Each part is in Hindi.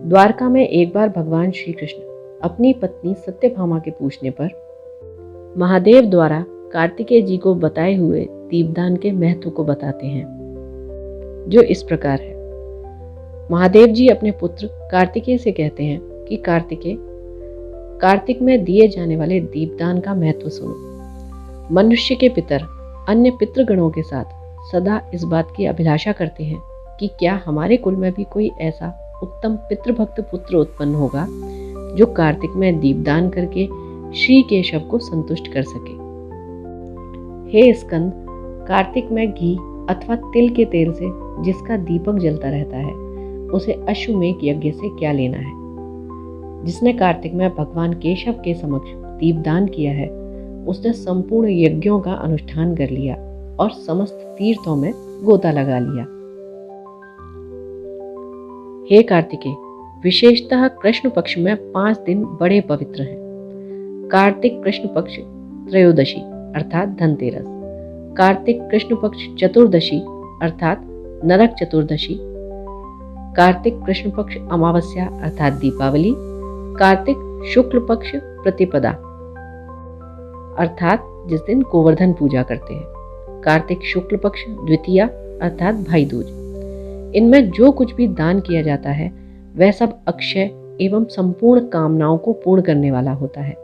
द्वारका में एक बार भगवान श्री कृष्ण अपनी पत्नी सत्यभामा के पूछने पर महादेव द्वारा कार्तिकेय जी को बताए हुए दीपदान के महत्व को बताते हैं, जो इस प्रकार है। महादेव जी अपने पुत्र कार्तिकेय से कहते हैं कि कार्तिकेय, कार्तिक में दिए जाने वाले दीपदान का महत्व सुनो। मनुष्य के पितर अन्य पितृगणों के साथ सदा इस बात की अभिलाषा करते हैं कि क्या हमारे कुल में भी कोई ऐसा उत्तम पितृभक्त पुत्र उत्पन्न होगा जो कार्तिक में दीपदान करके श्री केशव को संतुष्ट कर सके। हे स्कंद, कार्तिक में घी अथवा तिल के तेल से जिसका दीपक जलता रहता है उसे अश्वमेध यज्ञ से क्या लेना है। जिसने कार्तिक में भगवान केशव के समक्ष दीपदान किया है उसने संपूर्ण यज्ञों का अनुष्ठान कर लिया और समस्त तीर्थों में गोता लगा लिया। हे कार्तिकेय, विशेषतः कृष्ण पक्ष में 5 दिन बड़े पवित्र हैं। कार्तिक कृष्ण पक्ष त्रयोदशी अर्थात धनतेरस, कार्तिक कृष्ण पक्ष चतुर्दशी अर्थात नरक चतुर्दशी, कार्तिक कृष्ण पक्ष अमावस्या अर्थात दीपावली, कार्तिक शुक्ल पक्ष प्रतिपदा अर्थात जिस दिन गोवर्धन पूजा करते हैं, कार्तिक शुक्ल पक्ष द्वितीया अर्थात भाई दूज। इनमें जो कुछ भी दान किया जाता है वह सब अक्षय एवं संपूर्ण कामनाओं को पूर्ण करने वाला होता है।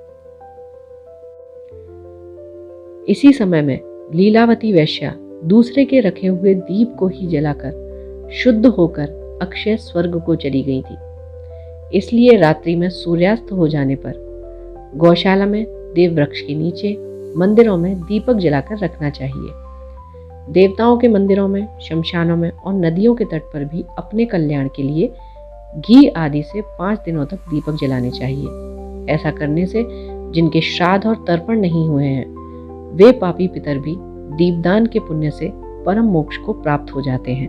इसी समय में लीलावती वैश्या दूसरे के रखे हुए दीप को ही जलाकर शुद्ध होकर अक्षय स्वर्ग को चली गई थी। इसलिए रात्रि में सूर्यास्त हो जाने पर गौशाला में, देव वृक्ष के नीचे, मंदिरों में दीपक जलाकर रखना चाहिए। देवताओं के मंदिरों में, शमशानों में और नदियों के तट पर भी अपने कल्याण के लिए घी आदि से 5 दिनों तक दीपक जलाने चाहिए। ऐसा करने से जिनके श्राद्ध और तर्पण नहीं हुए हैं वे पापी पितर भी दीपदान के पुण्य से परम मोक्ष को प्राप्त हो जाते हैं।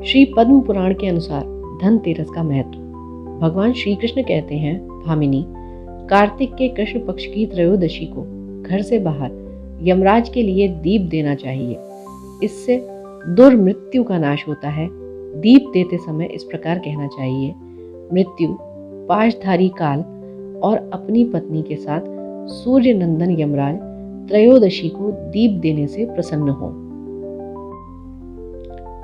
श्री पद्म पुराण के अनुसार धनतेरस का महत्व। भगवान श्री कृष्ण कहते हैं, भामिनी, कार्तिक के कृष्ण पक्ष की त्रयोदशी को घर से बाहर यमराज के लिए दीप देना चाहिए। इससे दुर्मृत्यु का नाश होता है। दीप देते समय इस प्रकार कहना चाहिए, मृत्यु, पाशधारी काल और अपनी पत्नी के साथ सूर्य नंदन यमराज त्रयोदशी को दीप देने से प्रसन्न हो।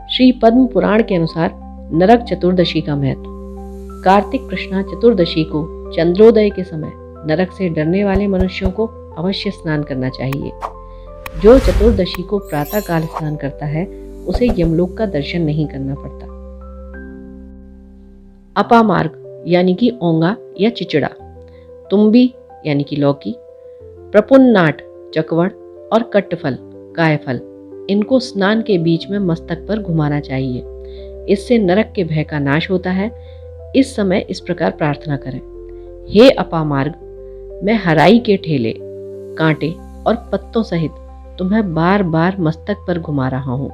श्री पद्म पुराण के अनुसार नरक चतुर्दशी का महत्व। कार्तिक कृष्णा चतुर्दशी को चंद्रोदय के समय नरक से डरने वाले मनुष्यों को अवश्य स्नान करना चाहिए। जो चतुर्दशी को प्रातः काल स्नान करता है उसे यमलोक का दर्शन नहीं करना पड़ता। अपामार्ग यानी कि ओंगा या चिचड़ा, तुम्बी यानी कि लौकी, प्रपुन्नाट चकवड़ और कट्टफल कायफल, इनको स्नान के बीच में मस्तक पर घुमाना चाहिए। इससे नरक के भय का नाश होता है। इस समय इस प्रकार प्रार्थना करें, हे अपामार्ग, मैं हराई के ठेले, कांटे और पत्तों सहित तुम्हें बार बार मस्तक पर घुमा रहा हूं,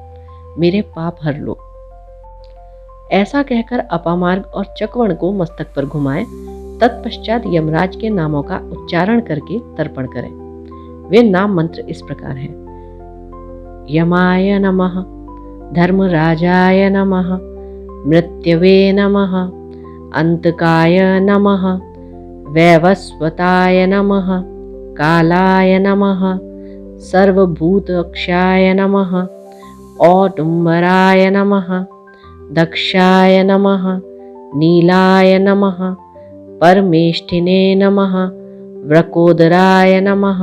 मेरे पाप हर लो। ऐसा कहकर अपामार्ग और चकवण को मस्तक पर घुमाएं। तत्पश्चात यमराज के नामों का उच्चारण करके तर्पण करें। वे नाम मंत्र इस प्रकार हैं, यमाय नमः, धर्मराजाय नमः, मृत्यवे नमः, अंतकाय नमः, वैवस्वताय नमः, कालाय नमः, सर्वभूतक्षाय नमः, औदुम्बराय नमः, दक्षाय नमः, नीलाय नमः, परमेष्ठिने नमः, वृकोदराय नमः,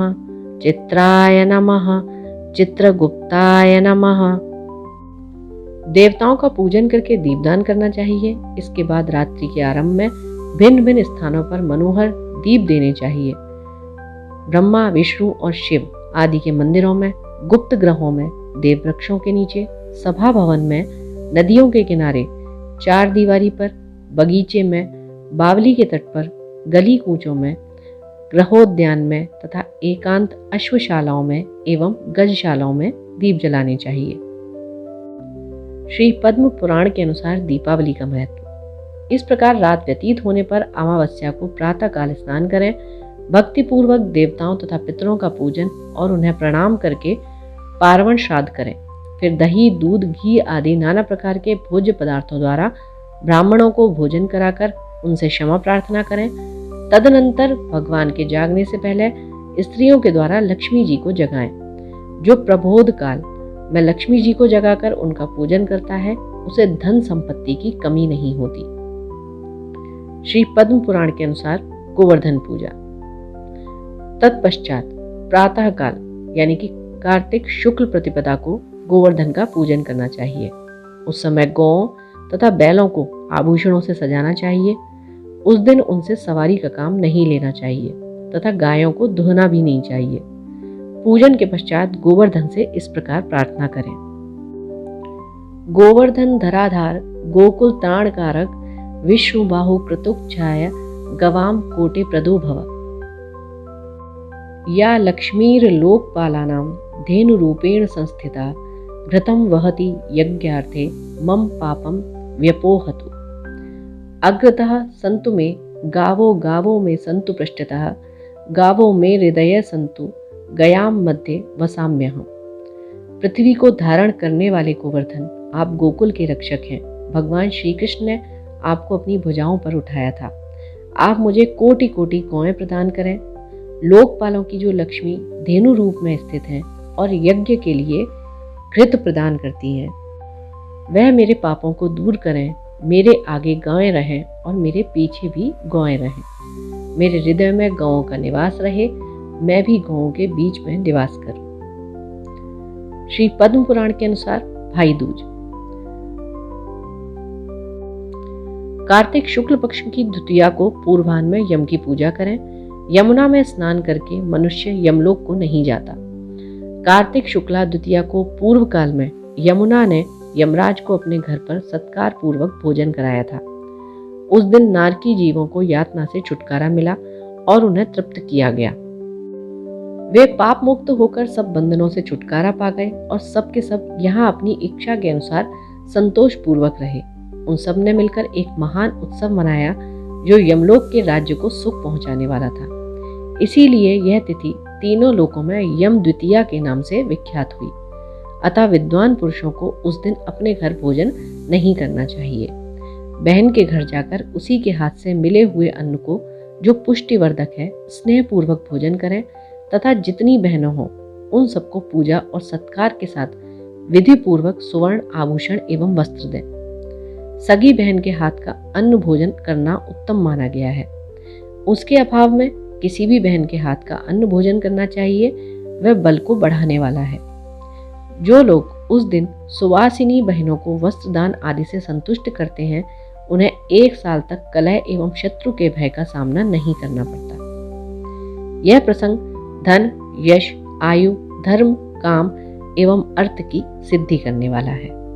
चित्राय नमः, चित्रगुप्ताय नमः। देवताओं का पूजन करके दीपदान करना चाहिए। इसके बाद रात्रि के आरंभ में भिन्न भिन्न स्थानों पर मनोहर दीप देने चाहिए। ब्रह्मा, विष्णु और शिव आदि के मंदिरों में, गुप्त ग्रहों में, देव वृक्षों के नीचे, सभा भवन में, नदियों के किनारे, चार दीवारी पर, बगीचे में, बावली के तट पर, गली कूचों में, ग्रहोद्यान में तथा एकांत अश्वशालाओं में एवं गजशालाओं में दीप जलाने चाहिए। श्री पद्म पुराण के अनुसार दीपावली का महत्व। इस प्रकार रात व्यतीत होने पर अमावस्या को प्रातः काल स्नान करें। भक्तिपूर्वक देवताओं तथा पितरों का पूजन और उन्हें प्रणाम करके पार्वण श्राद्ध करें। फिर दही, दूध, घी आदि नाना प्रकार के भोज्य पदार्थों द्वारा ब्राह्मणों को भोजन कराकर उनसे क्षमा प्रार्थना करें। तदनंतर भगवान के जागने से पहले स्त्रियों के द्वारा लक्ष्मी जी को जगाएं। जो प्रबोध काल में लक्ष्मी जी को जगाकर उनका पूजन करता है उसे धन संपत्ति की कमी नहीं होती। श्री पद्म पुराण के अनुसार गोवर्धन पूजा। तत्पश्चात प्रातः काल यानी कि कार्तिक शुक्ल प्रतिपदा को गोवर्धन का पूजन करना चाहिए। उस समय गौओं तथा बैलों को आभूषणों से सजाना चाहिए। उस दिन उनसे सवारी का काम नहीं लेना चाहिए तथा गायों को दुहना भी नहीं चाहिए। पूजन के पश्चात गोवर्धन से इस प्रकार प्रार्थना करें। गोवर्धन धराधार गोकुल त्राण कारक विष्णु बाहु कृतुक छाया गवाम कोटे प्रदो भव। या लक्ष्मीर लोकपालानां धेनु रूपेण संस्थिता घृतं वहति यज्ञार्थे मम पापम व्यपोहतु। अग्रतः सन्तु मे गावो गावो में सन्तु पृष्ठतः गावो में हृदय सन्तु गयाम मध्य वसाम्यहम्। पृथ्वी को धारण करने वाले गोवर्धन आप गोकुल के रक्षक हैं। भगवान श्री कृष्ण ने आपको अपनी भुजाओं पर उठाया था। आप मुझे कोटि कोटि गौएं प्रदान करें। लोकपालों की जो लक्ष्मी धेनु रूप में स्थित हैं और यज्ञ के लिए घृत प्रदान करती हैं, वह मेरे पापों को दूर करें। मेरे आगे गायें रहें और मेरे पीछे भी गौएं रहें। मेरे हृदय में गौओं का निवास रहे, मैं भी गौओं के बीच में निवास करूं। श्री पद्म पुराण के अनुसार भाई दूज। कार्तिक शुक्ल पक्ष की द्वितीया को पूर्वाह्न में यम की पूजा करें। यमुना में स्नान करके मनुष्य यमलोक को नहीं जाता। कार्तिक शुक्ला द्वितीया को पूर्व काल में यमुना ने यमराज को अपने घर पर सत्कार पूर्वक भोजन कराया था। उस दिन नारकी जीवों को यातना से छुटकारा मिला और उन्हें तृप्त किया गया। वे पाप मुक्त होकर सब बंधनों से छुटकारा पा गए और सब के सब यहाँ अपनी इच्छा के अनुसार संतोष पूर्वक रहे। उन सब ने मिलकर एक महान उत्सव मनाया जो यमलोक के राज्य को सुख पहुंचाने वाला था। इसीलिए यह तिथि तीनों लोकों में यम द्वितीया के नाम से विख्यात हुई। अतः विद्वान पुरुषों को उस दिन अपने घर भोजन नहीं करना चाहिए। बहन के घर जाकर उसी के हाथ से मिले हुए अन्न को, जो पुष्टिवर्धक है, स्नेह पूर्वक भोजन करें तथा जितनी बहनों हों उन सबको पूजा और सत्कार के साथ विधि पूर्वक सुवर्ण आभूषण एवं वस्त्र दें। सगी बहन के हाथ का अन्न भोजन करना उत्तम माना गया है। उसके अभाव में किसी भी बहन के हाथ का अन्न भोजन करना चाहिए, वह बल को बढ़ाने वाला है। जो लोग उस दिन सुवासिनी बहनों को वस्त्र दान आदि से संतुष्ट करते हैं, उन्हें 1 साल तक कलह एवं शत्रु के भय का सामना नहीं करना पड़ता। यह प्रसंग धन, यश, आयु, धर्म, काम एवं अर्थ की सिद्धि करने वाला है।